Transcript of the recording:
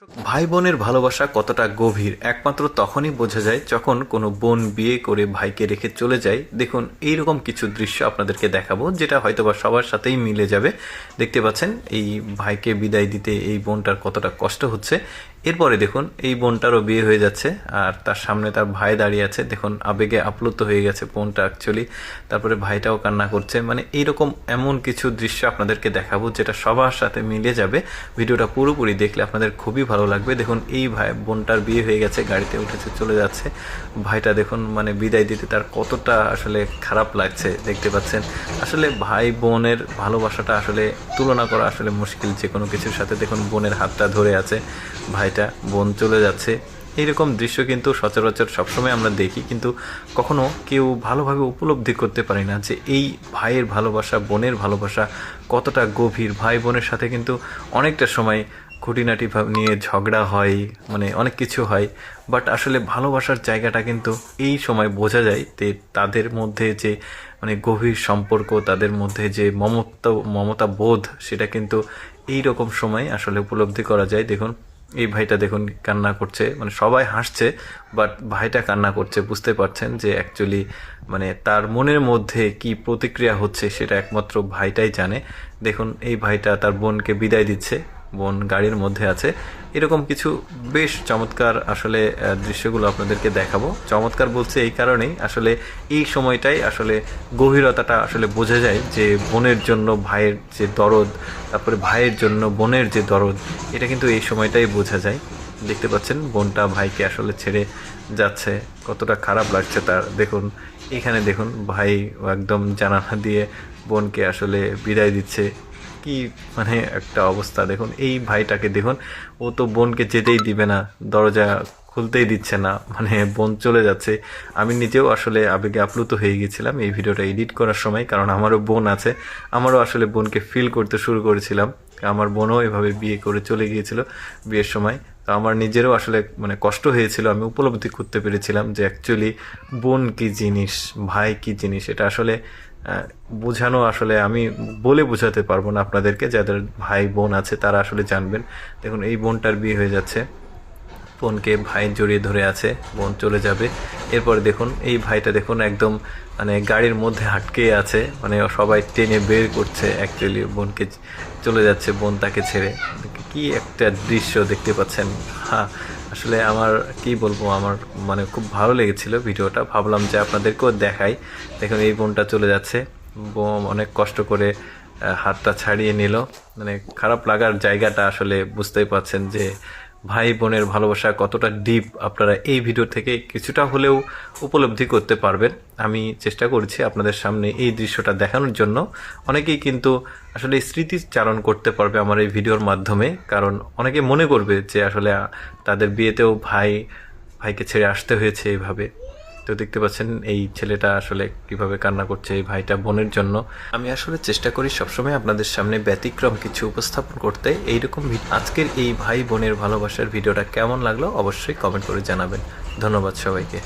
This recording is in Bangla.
ভাই বোনের ভালোবাসা কতটা গভীর একমাত্র তখনই বোঝা যায় যখন কোনো বোন বিয়ে করে ভাইকে রেখে চলে যায়। দেখুন এইরকম কিছু দৃশ্য আপনাদেরকে দেখাবো যেটা হয়তোবা সবার সাথেই মিলে যাবে। দেখতে পাচ্ছেন এই ভাইকে বিদায় দিতে এই বোনটার কতটা কষ্ট হচ্ছে। এরপরে দেখুন এই বোনটারও বিয়ে হয়ে যাচ্ছে আর তার সামনে তার ভাই দাঁড়িয়ে আছে। দেখুন আবেগে আপ্লুত হয়ে গেছে বোনটা অ্যাকচুয়ালি। তারপরে ভাইটাও কান্না করছে। মানে এইরকম এমন কিছু দৃশ্য আপনাদেরকে দেখাবো যেটা সবার সাথে মিলে যাবে। ভিডিওটা পুরোপুরি দেখলে আপনাদের খুবই ভালো লাগবে। দেখুন এই ভাই বোনটার বিয়ে হয়ে গেছে, গাড়িতে উঠেছে চলে যাচ্ছে। ভাইটা দেখুন মানে বিদায় দিতে তার কতটা আসলে খারাপ লাগছে দেখতে পাচ্ছেন। আসলে ভাই বোনের ভালোবাসাটা আসলে তুলনা করা আসলে মুশকিল যে কোনো কিছুর সাথে। দেখুন বোনের হাতটা ধরে আছে ভাইটা, বোন চলে যাচ্ছে। এইরকম দৃশ্য কিন্তু সচরাচর সবসময় আমরা দেখি, কিন্তু কখনো কেউ ভালোভাবে উপলব্ধি করতে পারি না যে এই ভাইয়ের ভালোবাসা, বোনের ভালোবাসা কতটা গভীর। ভাই বোনের সাথে কিন্তু অনেকটা সময় খুঁটিনাটি নিয়ে ঝগড়া হয়, মানে অনেক কিছু হয়, বাট আসলে ভালোবাসার জায়গাটা কিন্তু এই সময় বোঝা যায় যে তাদের মধ্যে যে মানে গভীর সম্পর্ক, তাদের মধ্যে যে মমতা বোধ, সেটা কিন্তু এই রকম সময় আসলে উপলব্ধি করা যায়। দেখুন এই ভাইটা দেখুন কান্না করছে, মানে সবাই হাসছে বাট ভাইটা কান্না করছে। বুঝতে পারছেন যে অ্যাকচুয়ালি মানে তার মনের মধ্যে কি প্রতিক্রিয়া হচ্ছে সেটা একমাত্র ভাইটাই জানে। দেখুন এই ভাইটা তার বোনকে বিদায় দিচ্ছে, বোন গাড়ির মধ্যে আছে। এরকম কিছু বেশ চমৎকার আসলে দৃশ্যগুলো আপনাদেরকে দেখাবো। চমৎকার বলছে এই কারণেই আসলে এই সময়টাই আসলে গভীরতাটা আসলে বোঝা যায় যে বোনের জন্য ভাইয়ের যে দরদ, তারপরে ভাইয়ের জন্য বোনের যে দরদ, এটা কিন্তু এই সময়টাই বোঝা যায়। দেখতে পাচ্ছেন বোনটা ভাইকে আসলে ছেড়ে যাচ্ছে, কতটা খারাপ লাগছে তার। দেখুন এখানে দেখুন ভাই একদম জানালা দিয়ে বোনকে আসলে বিদায় দিচ্ছে। কি মানে একটা অবস্থা দেখুন এই ভাইটাকে দেখুন, ও তো বোনকে যেতেই দিবে না, দরজা খুলতেই দিচ্ছে না, মানে বোন চলে যাচ্ছে। আমি নিজেও আসলে আবেগে আপ্লুত হয়ে গেছিলাম এই ভিডিওটা এডিট করার সময়, কারণ আমারও বোন আছে। আমারও আসলে বোনকে ফিল করতে শুরু করেছিলাম। আমার বোনও এভাবে বিয়ে করে চলে গিয়েছিল বিয়ের সময়। তো আমার নিজেরও আসলে মানে কষ্ট হয়েছিল। আমি উপলব্ধি করতে পেরেছিলাম যে অ্যাকচুয়ালি বোন কি জিনিস, ভাই কি জিনিস। এটা আসলে বোঝানো আসলে আমি বলে বোঝাতে পারবো না আপনাদেরকে। যাদের ভাই বোন আছে তারা আসলে জানবেন। দেখুন এই বোনটার বিয়ে হয়ে যাচ্ছে, বোনকে ভাই জড়িয়ে ধরে আছে, বোন চলে যাবে। এরপরে দেখুন এই ভাইটা দেখুন একদম মানে গাড়ির মধ্যে আটকে আছে, মানে সবাই টেনে বের করছে অ্যাকচুয়ালি বোনকে, চলে যাচ্ছে বোন তাকে ছেড়ে। কি একটা দৃশ্য দেখতে পাচ্ছেন। হ্যাঁ আসলে আমার কি বলবো, আমার মানে খুব ভালো লেগেছিল ভিডিওটা, ভাবলাম যে আপনাদেরকেও দেখাই। দেখুন এই বোনটা চলে যাচ্ছে, বোন অনেক কষ্ট করে হাতটা ছাড়িয়ে নিল। মানে খারাপ লাগার জায়গাটা আসলে বুঝতেই পারছেন যে ভাই বোনের ভালোবাসা কতটা ডিপ, আপনারা এই ভিডিও থেকে কিছুটা হলেও উপলব্ধি করতে পারবেন। আমি চেষ্টা করছি আপনাদের সামনে এই দৃশ্যটা দেখানোর জন্য। অনেকেই কিন্তু আসলে স্মৃতিচারণ করতে পারবে আমার এই ভিডিওর মাধ্যমে, কারণ অনেকে মনে করবে যে আসলে তাদের বিয়েতেও ভাইকে ছেড়ে আসতে হয়েছে এইভাবে। তো দেখতে পাচ্ছেন এই ছেলেটা আসলে কিভাবে কান্না করছে এই ভাইটা বোনের জন্য। আমি আসলে চেষ্টা করি সবসময় আপনাদের সামনে ব্যতিক্রম কিছু উপস্থাপন করতে। এইরকম আজকের এই ভাই বোনের ভালোবাসার ভিডিওটা কেমন লাগলো অবশ্যই কমেন্ট করে জানাবেন। ধন্যবাদ সবাইকে।